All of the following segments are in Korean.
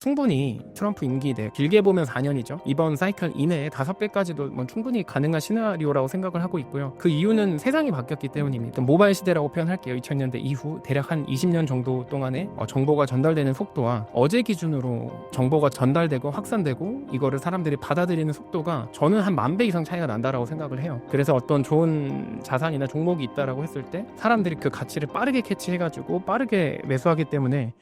충분히 트럼프 임기 내 길게 보면 4년이죠. 이번 사이클 이내에 5배까지도 뭐 충분히 가능한 시나리오라고 생각을 하고 있고요. 그 이유는 세상이 바뀌었기 때문입니다. 모바일 시대라고 표현할게요. 2000년대 이후 대략 한 20년 정도 동안에 정보가 전달되는 속도와 어제 기준으로 정보가 전달되고 확산되고 이거를 사람들이 받아들이는 속도가 저는 한 10,000배 이상 차이가 난다라고 생각을 해요. 그래서 어떤 좋은 자산이나 종목이 있다라고 했을 때 사람들이 그 가치를 빠르게 캐치해가지고 빠르게 매수하기 때문에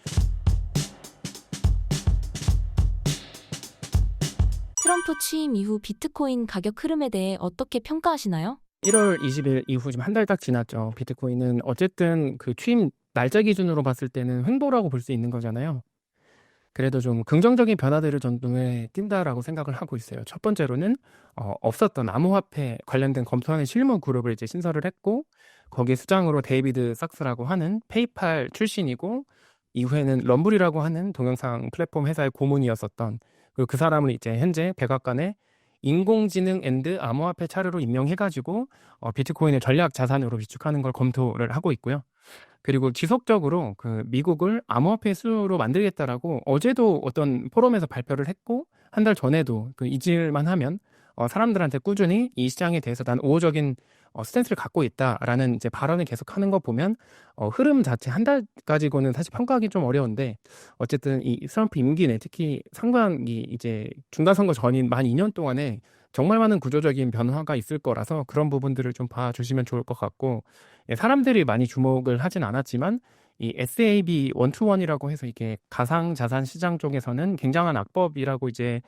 트럼프 취임 이후 비트코인 가격 흐름에 대해 어떻게 평가하시나요? 1월 20일 이후 지금 한 달 딱 지났죠. 비트코인은 어쨌든 그 취임 날짜 기준으로 봤을 때는 횡보라고 볼 수 있는 거잖아요. 그래도 좀 긍정적인 변화들을 전 눈에 띈다라고 생각을 하고 있어요. 첫 번째로는 없었던 암호화폐 관련된 검토하는 실무 그룹을 이제 신설을 했고 거기에 수장으로 데이비드 sak스라고 하는 페이팔 출신이고 이후에는 럼블이라고 하는 동영상 플랫폼 회사의 고문이었었던 그리고 그 사람을 이제 현재 백악관에 인공지능 앤드 암호화폐 차르로 임명해가지고 비트코인을 전략 자산으로 비축하는 걸 검토를 하고 있고요. 그리고 지속적으로 그 미국을 암호화폐 수로 만들겠다라고 어제도 어떤 포럼에서 발표를 했고 한 달 전에도 그 잊을만 하면 사람들한테 꾸준히 이 시장에 대해서 난 우호적인 스탠스를 갖고 있다라는 이제 발언을 계속하는 거 보면 흐름 자체 한 달 가지고는 사실 평가하기 좀 어려운데 어쨌든 이 트럼프 임기 내 특히 상반기 이제 중간선거 전인 만 2년 동안에 정말 많은 구조적인 변화가 있을 거라서 그런 부분들을 좀 봐주시면 좋을 것 같고 사람들이 많이 주목을 하진 않았지만 이 SAB 121이라고 해서 이게 가상자산 시장 쪽에서는 굉장한 악법이라고 이제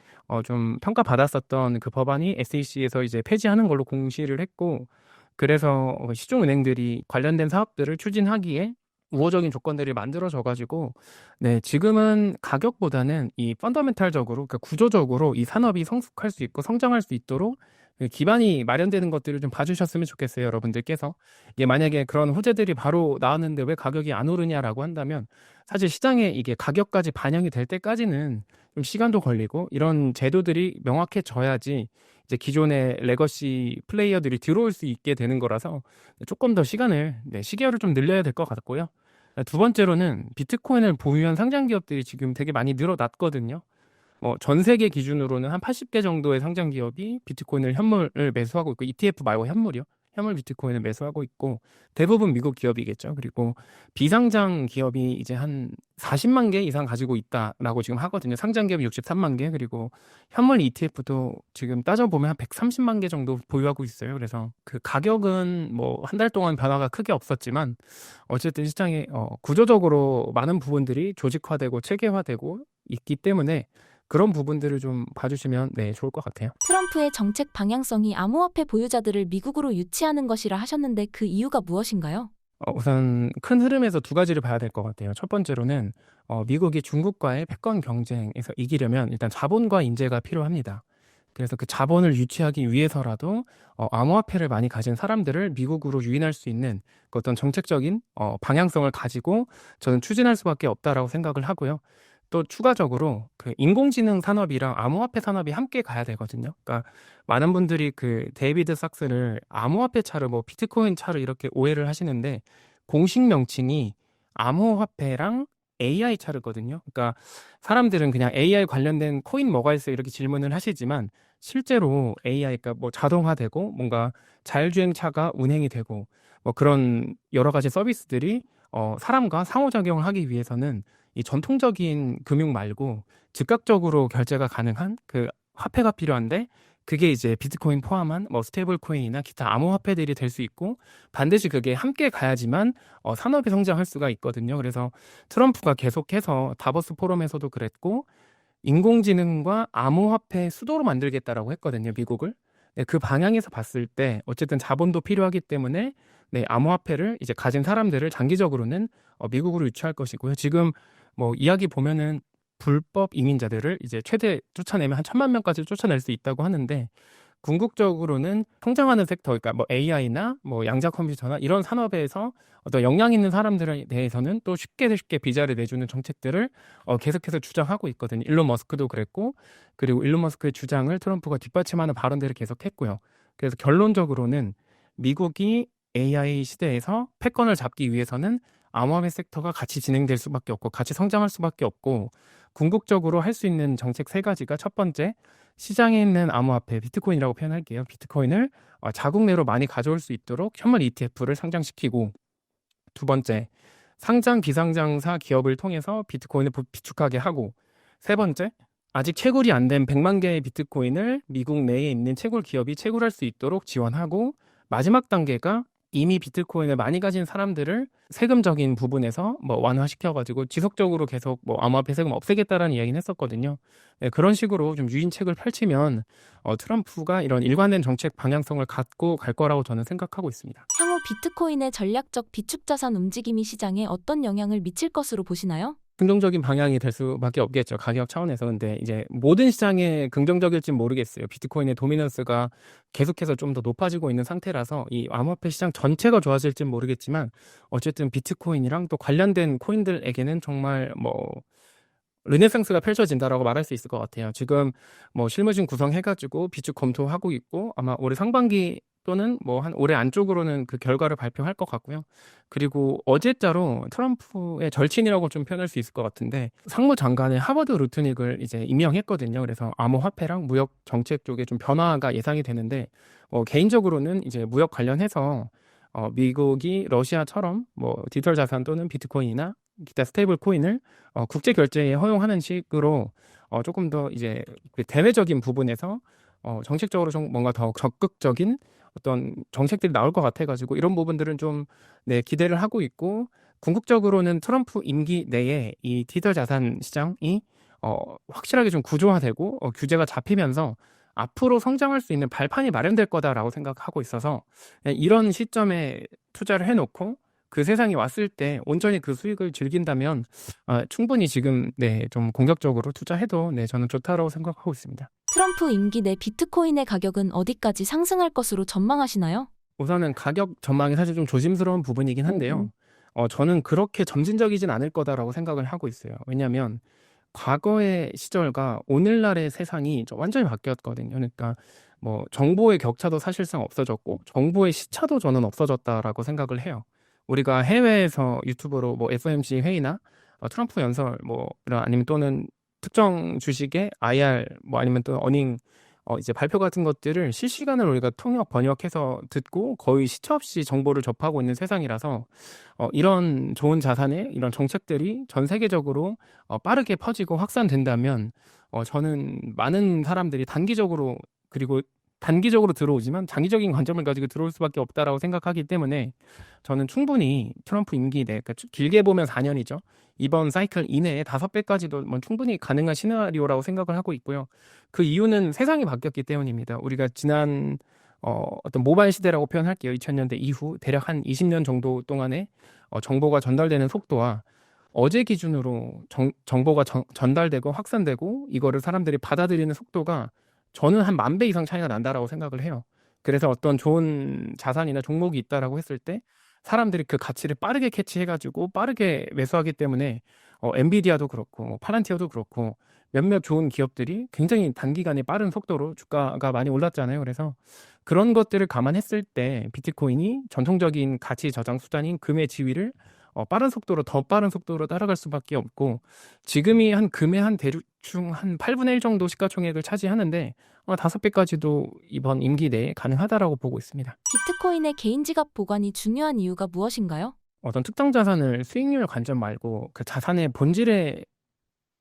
좀 평가받았었던 그 법안이 SEC에서 이제 폐지하는 걸로 공시를 했고 그래서 시중은행들이 관련된 사업들을 추진하기에 우호적인 조건들이 만들어져 가지고 네 지금은 가격보다는 이 펀더멘탈적으로 그러니까 구조적으로 이 산업이 성숙할 수 있고 성장할 수 있도록 그 기반이 마련되는 것들을 좀 봐주셨으면 좋겠어요, 여러분들께서. 이게 만약에 그런 호재들이 바로 나왔는데 왜 가격이 안 오르냐라고 한다면 사실 시장에 이게 가격까지 반영이 될 때까지는 좀 시간도 걸리고 이런 제도들이 명확해져야지 이제 기존의 레거시 플레이어들이 들어올 수 있게 되는 거라서 조금 더 시계열을 좀 늘려야 될 것 같고요. 두 번째로는 비트코인을 보유한 상장 기업들이 지금 되게 많이 늘어났거든요. 전 세계 기준으로는 한 80개 정도의 상장 기업이 비트코인을 현물을 매수하고 있고 ETF 말고 현물이요. 현물 비트코인을 매수하고 있고 대부분 미국 기업이겠죠. 그리고 비상장 기업이 이제 한 40만 개 이상 가지고 있다라고 지금 하거든요. 상장 기업이 63만 개 그리고 현물 ETF도 지금 따져보면 한 130만 개 정도 보유하고 있어요. 그래서 그 가격은 뭐 한 달 동안 변화가 크게 없었지만 어쨌든 시장에 구조적으로 많은 부분들이 조직화되고 체계화되고 있기 때문에 그런 부분들을 좀 봐주시면 네 좋을 것 같아요. 트럼프의 정책 방향성이 암호화폐 보유자들을 미국으로 유치하는 것이라 하셨는데 그 이유가 무엇인가요? 우선 큰 흐름에서 두 가지를 봐야 될 것 같아요. 첫 번째로는 미국이 중국과의 패권 경쟁에서 이기려면 일단 자본과 인재가 필요합니다. 그래서 그 자본을 유치하기 위해서라도 암호화폐를 많이 가진 사람들을 미국으로 유인할 수 있는 그 어떤 정책적인 방향성을 가지고 저는 추진할 수밖에 없다라고 생각을 하고요. 또 추가적으로 그 인공지능 산업이랑 암호화폐 산업이 함께 가야 되거든요. 그러니까 많은 분들이 그 데이비드 sak스를 암호화폐 차르, 뭐 비트코인 차르 이렇게 오해를 하시는데 공식 명칭이 암호화폐랑 AI 차르거든요. 그러니까 사람들은 그냥 AI 관련된 코인 뭐가 있어요 이렇게 질문을 하시지만 실제로 AI가 뭐 자동화되고 뭔가 자율주행차가 운행이 되고 뭐 그런 여러 가지 서비스들이 사람과 상호작용을 하기 위해서는 이 전통적인 금융 말고 즉각적으로 결제가 가능한 그 화폐가 필요한데 그게 이제 비트코인 포함한 뭐 스테이블 코인이나 기타 암호화폐들이 될 수 있고 반드시 그게 함께 가야지만 산업이 성장할 수가 있거든요. 그래서 트럼프가 계속해서 다보스 포럼에서도 그랬고 인공지능과 암호화폐 수도로 만들겠다라고 했거든요, 미국을. 네, 그 방향에서 봤을 때 어쨌든 자본도 필요하기 때문에 네, 암호화폐를 이제 가진 사람들을 장기적으로는 미국으로 유치할 것이고요. 지금 뭐 이야기 보면은 불법 이민자들을 이제 최대 쫓아내면 한 1,000만 명까지 쫓아낼 수 있다고 하는데 궁극적으로는 성장하는 섹터, 그러니까 뭐 AI나 뭐 양자 컴퓨터나 이런 산업에서 어떤 역량 있는 사람들에 대해서는 또 쉽게 비자를 내주는 정책들을 계속해서 주장하고 있거든요. 일론 머스크도 그랬고, 그리고 일론 머스크의 주장을 트럼프가 뒷받침하는 발언들을 계속했고요. 그래서 결론적으로는 미국이 AI 시대에서 패권을 잡기 위해서는 암호화폐 섹터가 같이 진행될 수밖에 없고 같이 성장할 수밖에 없고 궁극적으로 할 수 있는 정책 세 가지가 첫 번째, 시장에 있는 암호화폐 비트코인이라고 표현할게요. 비트코인을 자국 내로 많이 가져올 수 있도록 현물 ETF를 상장시키고, 두 번째, 상장 비상장사 기업을 통해서 비트코인을 비축하게 하고, 세 번째, 아직 채굴이 안 된 100만 개의 비트코인을 미국 내에 있는 채굴 기업이 채굴할 수 있도록 지원하고, 마지막 단계가 이미 비트코인을 많이 가진 사람들을 세금적인 부분에서 뭐 완화시켜가지고 지속적으로 계속 뭐 암호화폐 세금 없애겠다라는 이야기는 했었거든요. 네, 그런 식으로 좀 유인책을 펼치면 트럼프가 이런 일관된 정책 방향성을 갖고 갈 거라고 저는 생각하고 있습니다. 향후 비트코인의 전략적 비축 자산 움직임이 시장에 어떤 영향을 미칠 것으로 보시나요? 긍정적인 방향이 될 수밖에 없겠죠. 가격 차원에서. 근데 이제 모든 시장에 긍정적일진 모르겠어요. 비트코인의 도미넌스가 계속해서 좀 더 높아지고 있는 상태라서 이 암호화폐 시장 전체가 좋아질진 모르겠지만, 어쨌든 비트코인이랑 또 관련된 코인들에게는 정말 뭐 르네상스가 펼쳐진다라고 말할 수 있을 것 같아요. 지금 뭐 실무진 구성해가지고 비축 검토하고 있고, 아마 올해 상반기 또는 뭐 한 올해 안쪽으로는 그 결과를 발표할 것 같고요. 그리고 어제자로 트럼프의 절친이라고 좀 표현할 수 있을 것 같은데, 상무장관의 하버드 루트닉을 이제 임명했거든요. 그래서 암호화폐랑 무역 정책 쪽에 좀 변화가 예상이 되는데, 개인적으로는 이제 무역 관련해서 미국이 러시아처럼 뭐 디지털 자산 또는 비트코인이나 기타 스테이블 코인을 국제 결제에 허용하는 식으로 조금 더 이제 그 대외적인 부분에서 정책적으로 좀 뭔가 더 적극적인 어떤 정책들이 나올 것 같아가지고, 이런 부분들은 좀 네, 기대를 하고 있고, 궁극적으로는 트럼프 임기 내에 이 디지털 자산 시장이 확실하게 좀 구조화되고 규제가 잡히면서 앞으로 성장할 수 있는 발판이 마련될 거다라고 생각하고 있어서, 네, 이런 시점에 투자를 해놓고 그 세상이 왔을 때 온전히 그 수익을 즐긴다면 충분히 지금 네, 좀 공격적으로 투자해도 네, 저는 좋다라고 생각하고 있습니다. 트럼프 임기 내 비트코인의 가격은 어디까지 상승할 것으로 전망하시나요? 우선은 가격 전망이 사실 좀 조심스러운 부분이긴 한데요. 저는 그렇게 점진적이진 않을 거다라고 생각을 하고 있어요. 왜냐하면 과거의 시절과 오늘날의 세상이 완전히 바뀌었거든요. 그러니까 뭐 정보의 격차도 사실상 없어졌고 정보의 시차도 저는 없어졌다라고 생각을 해요. 우리가 해외에서 유튜브로 뭐 FOMC 회의나 트럼프 연설 뭐 이런, 아니면 또는 특정 주식의 IR 뭐 아니면 또 어닝 이제 발표 같은 것들을 실시간으로 우리가 통역 번역해서 듣고 거의 시차 없이 정보를 접하고 있는 세상이라서 이런 좋은 자산의 이런 정책들이 전 세계적으로 빠르게 퍼지고 확산된다면 저는 많은 사람들이 단기적으로, 그리고 단기적으로 들어오지만 장기적인 관점을 가지고 들어올 수밖에 없다라고 생각하기 때문에, 저는 충분히 트럼프 임기 내, 그러니까 길게 보면 4년이죠. 이번 사이클 이내에 5배까지도 뭐 충분히 가능한 시나리오라고 생각을 하고 있고요. 그 이유는 세상이 바뀌었기 때문입니다. 우리가 지난 어떤 모바일 시대라고 표현할게요. 2000년대 이후 대략 한 20년 정도 동안에 정보가 전달되는 속도와 어제 기준으로 정보가 전달되고 확산되고 이거를 사람들이 받아들이는 속도가 저는 한 10,000배 이상 차이가 난다라고 생각을 해요. 그래서 어떤 좋은 자산이나 종목이 있다라고 했을 때 사람들이 그 가치를 빠르게 캐치해가지고 빠르게 매수하기 때문에 엔비디아도 그렇고 뭐 파란티어도 그렇고 몇몇 좋은 기업들이 굉장히 단기간에 빠른 속도로 주가가 많이 올랐잖아요. 그래서 그런 것들을 감안했을 때 비트코인이 전통적인 가치 저장 수단인 금의 지위를 빠른 속도로, 더 빠른 속도로 따라갈 수밖에 없고, 지금이 한 금의 한 대충 한 8분의 1 정도 시가총액을 차지하는데 5배까지도 이번 임기 내에 가능하다라고 보고 있습니다. 비트코인의 개인 지갑 보관이 중요한 이유가 무엇인가요? 어떤 특정 자산을 수익률 관점 말고 그 자산의 본질에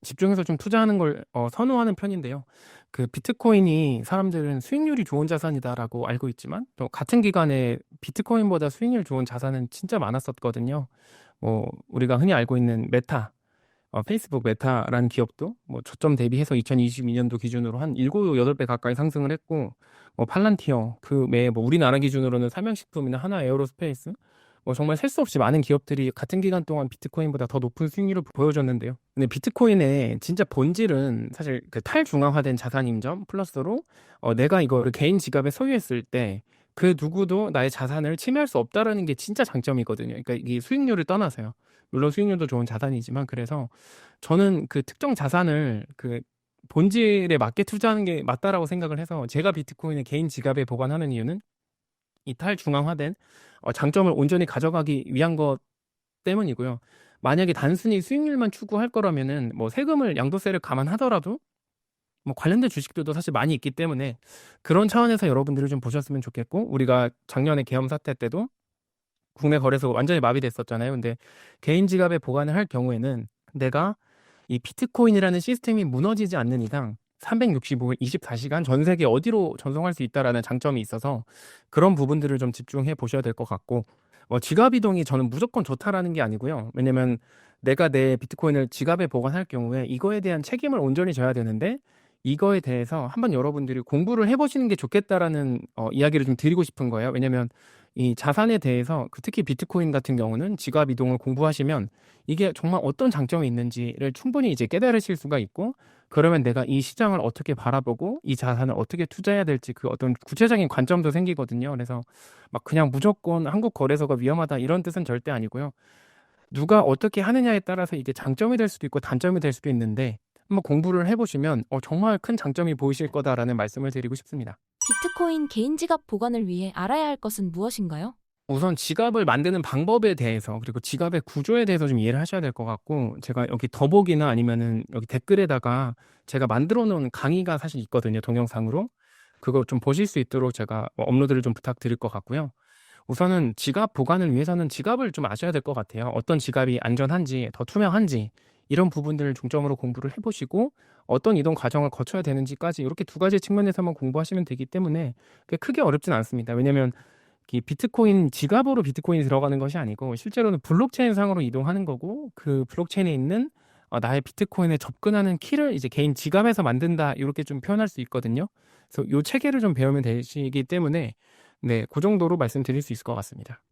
집중해서 좀 투자하는 걸 선호하는 편인데요. 그 비트코인이 사람들은 수익률이 좋은 자산이다라고 알고 있지만, 또 같은 기간에 비트코인보다 수익률 좋은 자산은 진짜 많았었거든요. 뭐 우리가 흔히 알고 있는 메타, 페이스북 메타라는 기업도 뭐 저점 대비해서 2022년도 기준으로 한 7, 8배 가까이 상승을 했고, 뭐 팔란티어 그 외에 뭐 우리나라 기준으로는 삼양식품이나 하나 에어로스페이스, 뭐 정말 셀 수 없이 많은 기업들이 같은 기간 동안 비트코인보다 더 높은 수익률을 보여줬는데요. 근데 비트코인의 진짜 본질은 사실 그 탈중앙화된 자산인 점 플러스로 내가 이거를 개인 지갑에 소유했을 때 그 누구도 나의 자산을 침해할 수 없다라는 게 진짜 장점이거든요. 그러니까 이게 수익률을 떠나서요. 물론 수익률도 좋은 자산이지만, 그래서 저는 그 특정 자산을 그 본질에 맞게 투자하는 게 맞다라고 생각을 해서, 제가 비트코인을 개인 지갑에 보관하는 이유는 이 탈중앙화된 장점을 온전히 가져가기 위한 것 때문이고요. 만약에 단순히 수익률만 추구할 거라면은 뭐 세금을 양도세를 감안하더라도 뭐 관련된 주식들도 사실 많이 있기 때문에 그런 차원에서 여러분들이 좀 보셨으면 좋겠고, 우리가 작년에 계엄 사태 때도 국내 거래소가 완전히 마비됐었잖아요. 근데 개인 지갑에 보관을 할 경우에는 내가 이 비트코인이라는 시스템이 무너지지 않는 이상 365일 24시간 전 세계 어디로 전송할 수 있다라는 장점이 있어서 그런 부분들을 좀 집중해 보셔야 될 것 같고, 지갑 이동이 저는 무조건 좋다라는 게 아니고요. 왜냐면 내가 내 비트코인을 지갑에 보관할 경우에 이거에 대한 책임을 온전히 져야 되는데, 이거에 대해서 한번 여러분들이 공부를 해보시는 게 좋겠다라는 이야기를 좀 드리고 싶은 거예요. 왜냐면 이 자산에 대해서 특히 비트코인 같은 경우는 지갑 이동을 공부하시면 이게 정말 어떤 장점이 있는지를 충분히 이제 깨달으실 수가 있고, 그러면 내가 이 시장을 어떻게 바라보고 이 자산을 어떻게 투자해야 될지 그 어떤 구체적인 관점도 생기거든요. 그래서 막 그냥 무조건 한국 거래소가 위험하다 이런 뜻은 절대 아니고요. 누가 어떻게 하느냐에 따라서 이게 장점이 될 수도 있고 단점이 될 수도 있는데, 한번 공부를 해보시면 정말 큰 장점이 보이실 거다라는 말씀을 드리고 싶습니다. 비트코인 개인 지갑 보관을 위해 알아야 할 것은 무엇인가요? 우선 지갑을 만드는 방법에 대해서, 그리고 지갑의 구조에 대해서 좀 이해를 하셔야 될 것 같고, 제가 여기 더보기나 아니면은 여기 댓글에다가 제가 만들어 놓은 강의가 사실 있거든요, 동영상으로. 그거 좀 보실 수 있도록 제가 업로드를 좀 부탁드릴 것 같고요. 우선은 지갑 보관을 위해서는 지갑을 좀 아셔야 될 것 같아요. 어떤 지갑이 안전한지, 더 투명한지, 이런 부분들을 중점으로 공부를 해보시고, 어떤 이동 과정을 거쳐야 되는지까지 이렇게 두 가지 측면에서만 공부하시면 되기 때문에 그게 크게 어렵진 않습니다. 왜냐면 이 비트코인 지갑으로 비트코인이 들어가는 것이 아니고 실제로는 블록체인 상으로 이동하는 거고, 그 블록체인에 있는 나의 비트코인에 접근하는 키를 이제 개인 지갑에서 만든다, 이렇게 좀 표현할 수 있거든요. 그래서 요 체계를 좀 배우면 되시기 때문에 네, 그 정도로 말씀드릴 수 있을 것 같습니다.